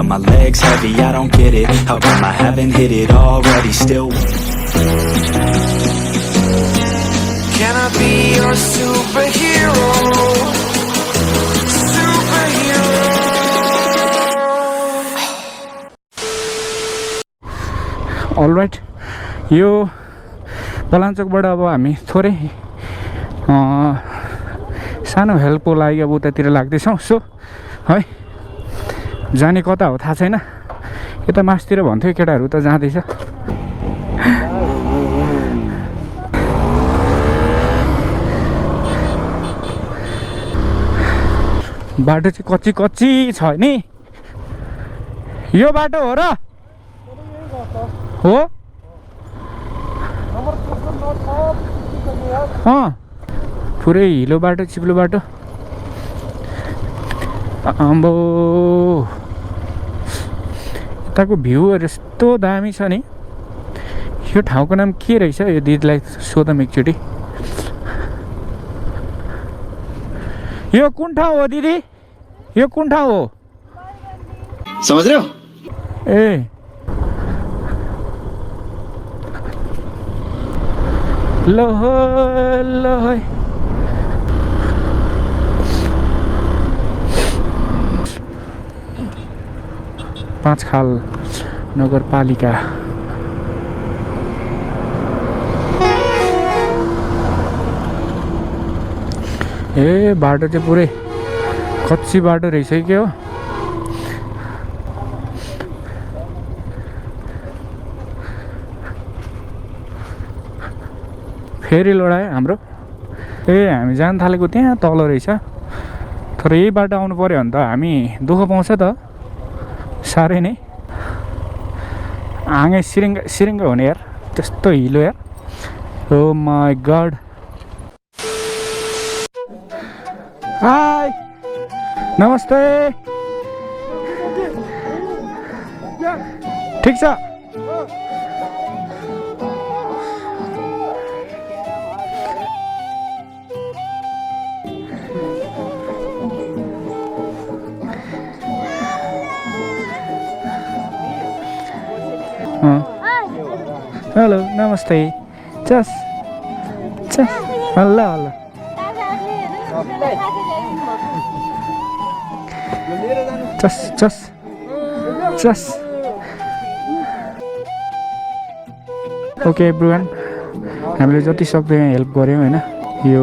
my legs heavy, I don't get it. How come I haven't hit it already? Still can I be your superhero? Superhero. All right, यो पलाञ्चोकबाट अब हामी थोरै सानो हेल्पको लागि अब उतातिर लाग्दैछौँ। सो है जाने कता हो थाहा छैन, यता मासतिर भन्थ्यो केटाहरू त जाँदैछ। बाटो चाहिँ कच्ची कच्ची छ नि, यो बाटो हो र हो पुरै हिलो बाटो चिप्लो बाटो। आम्बो यताको भ्यूहरू यस्तो दामी छ नि। यो ठाउँको नाम के रहेछ, यो दिदीलाई सोधौँ एकचोटि। यो कुन ठाउँ हो दिदी, यो कुन ठाउँ हो? समझ रहे हो? ए लो लो पाँचखाल नगरपालिका। ए बाटो चाहिँ पुरै कच्ची बाटो रहेछ कि हो। फेरि लडायो हाम्रो। ए हामी जान थालेको त्यहाँ तल रहेछ, तर यही बाटो आउनु पर्यो भने त हामी दुःख पाउँछ त साह्रै नै। आँगै सिरिङ्ग हुने यार, त्यस्तो हिलो यार। ओ माई गड। हाई नमस्ते, ठिक छ? हेलो नमस्ते, चस चस हल्ला हल्ला। चस चस चस। ओके एभ्रिवान, हामीले जति सक्दो यहाँ हेल्प गऱ्यौँ होइन यो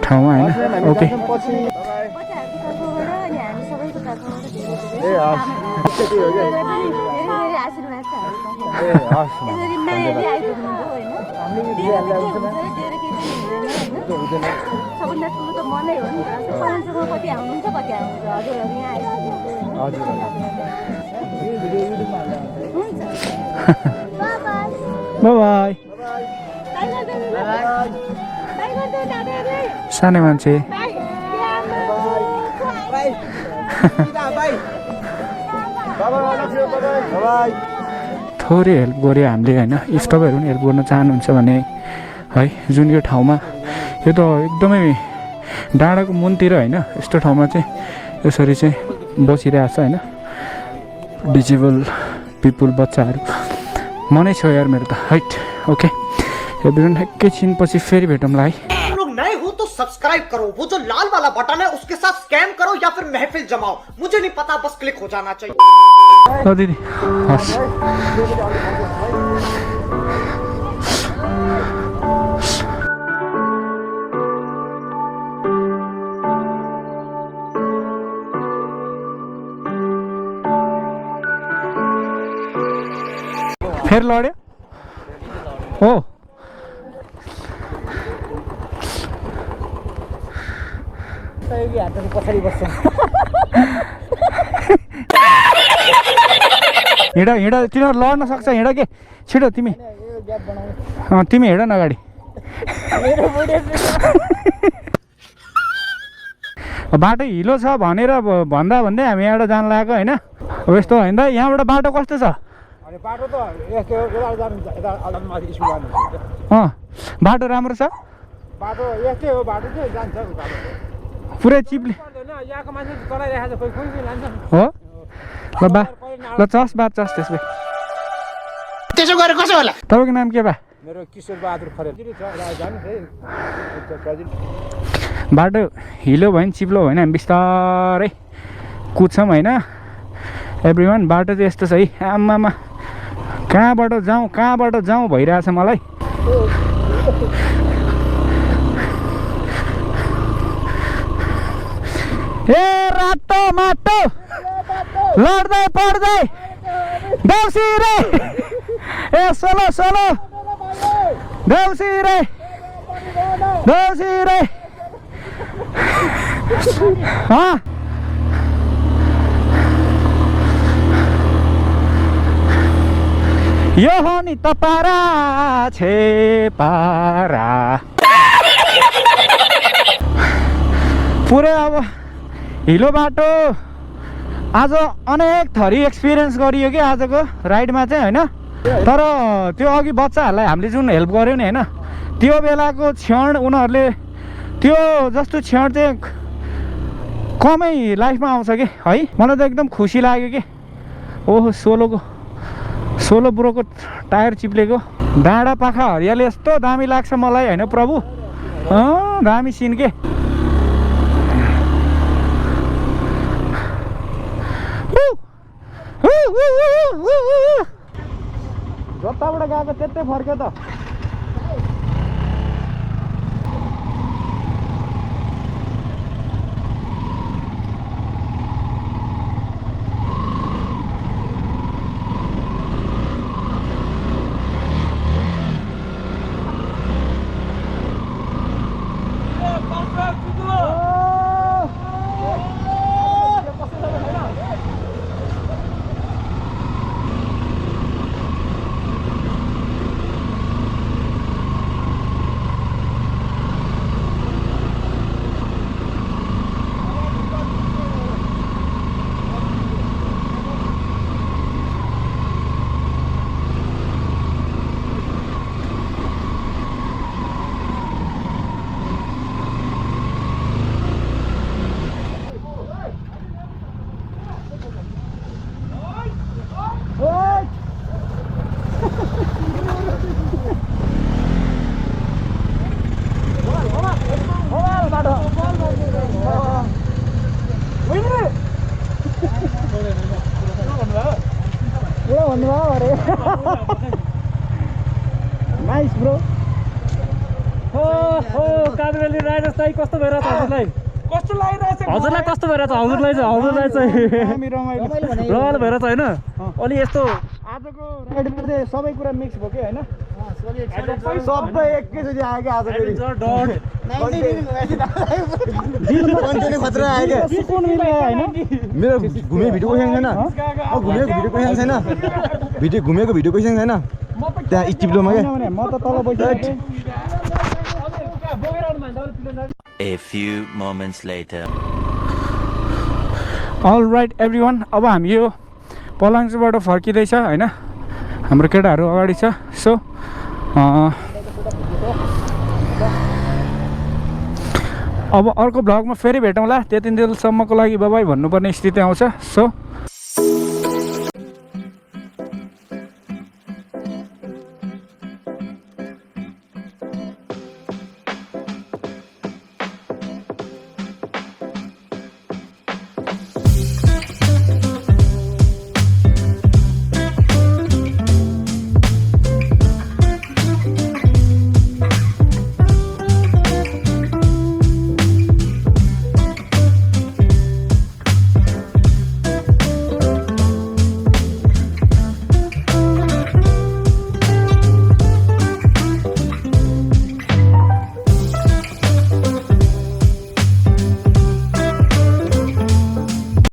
ठाउँमा होइन। Okay by by. सानो मान्छे थोरै हेल्प गऱ्यो हामीले होइन। इफ तपाईँहरू पनि हेल्प गर्न चाहनुहुन्छ भने है, जुन यो ठाउँमा, यो त एकदमै डाँडाको मुनतिर होइन, यस्तो ठाउँमा चाहिँ यसरी चाहिँ बसिरहेको छ होइन डिजेबल पिपुल, बच्चाहरू। मनै छ यार मेरो त हाइट। ओके एभ्रिवान, एकैछिन पछि फेरि भेटौँला है। नए हो तो सब्सक्राइब करो, वो जो लाल वाला बटन है उसके साथ स्कैम करो या फिर महफिल जमाओ, मुझे नहीं पता, बस क्लिक हो जाना चाहिए। दिदी हस् फेरि लड्यो हो। हिँड हिँड, तिनीहरू लड्न सक्छ, हिँड के छिटो। तिमी तिमी हिँड न अगाडि। बाटो हिलो छ भनेर भन्दा भन्दै हामी यहाँबाट जान लागेको होइन। अब यस्तो होइन त, यहाँबाट बाटो कस्तो छ? बाटो राम्रो छ, बाटो यस्तै हो, बाटो चाहिँ जान्छ पुरै चिप्ली यहाँको मान्छे चलाइरहेको छ, कोही कोही लान्छ हो। ल बा ल चस् बा चस् त्यसो भए त्यसो गरेर कसो होला तपाईँको नाम के बा मेरो किशोर बहादुर खरेल जानु है बाटो हिलो भयो नि चिप्लो होइन हामी बिस्तारै कुद्छौँ होइन एभ्रिवान बाटो चाहिँ यस्तो छ है आमामा कहाँबाट जाउँ भइरहेछ मलाई ए रातो माटो लड्दै पड्दै देउसी रे ए सोलो देउसी रे यो हो नि त पारा छे पारा पुरै अब हिलो बाटो आज अनेक थरी एक्सपिरियन्स गरियो कि आजको राइडमा चाहिँ होइन तर त्यो अघि बच्चाहरूलाई हामीले जुन हेल्प गर्यो नि होइन त्यो बेलाको क्षण उनीहरूले त्यो जस्तो क्षण चाहिँ कमै लाइफमा आउँछ कि है मलाई त एकदम खुसी लाग्यो कि ओहो सोलो ब्रोको टायर चिप्लेको डाँडा पाखा हरियाली यस्तो दामी लाग्छ मलाई होइन प्रभु दामी सिन के जताबाट गएको त्यतै फर्क्यो त नाइस ब्रो काभ्रेली राइडर्स चाहिँ कस्तो भइरहेछ हजुरलाई कस्तो लागिरहेछ हजुरलाई कस्तो भइरहेछ हजुरलाई चाहिँ रमाइलो भइरहेछ होइन अनि यस्तो आजको राइडमा चाहिँ सबै कुरा मिक्स भयो कि होइन सबै एकैचोटि आयो कि आज मेरो घुमेको भिडियो कोही छैन घुमेको भिडियो कोही छैन त्यहाँ चिप्लोमा क्या म त तल बसिरहेको A few moments later. All right everyone अब हामी यो पलाङ्चोबाट फर्किँदैछ होइन हाम्रो केटाहरू अगाडि छ सो अब अर्को भ्लगमा फेरि भेटौँला त्यति बेलसम्मको लागि बाबाई भन्नुपर्ने स्थिति आउँछ सो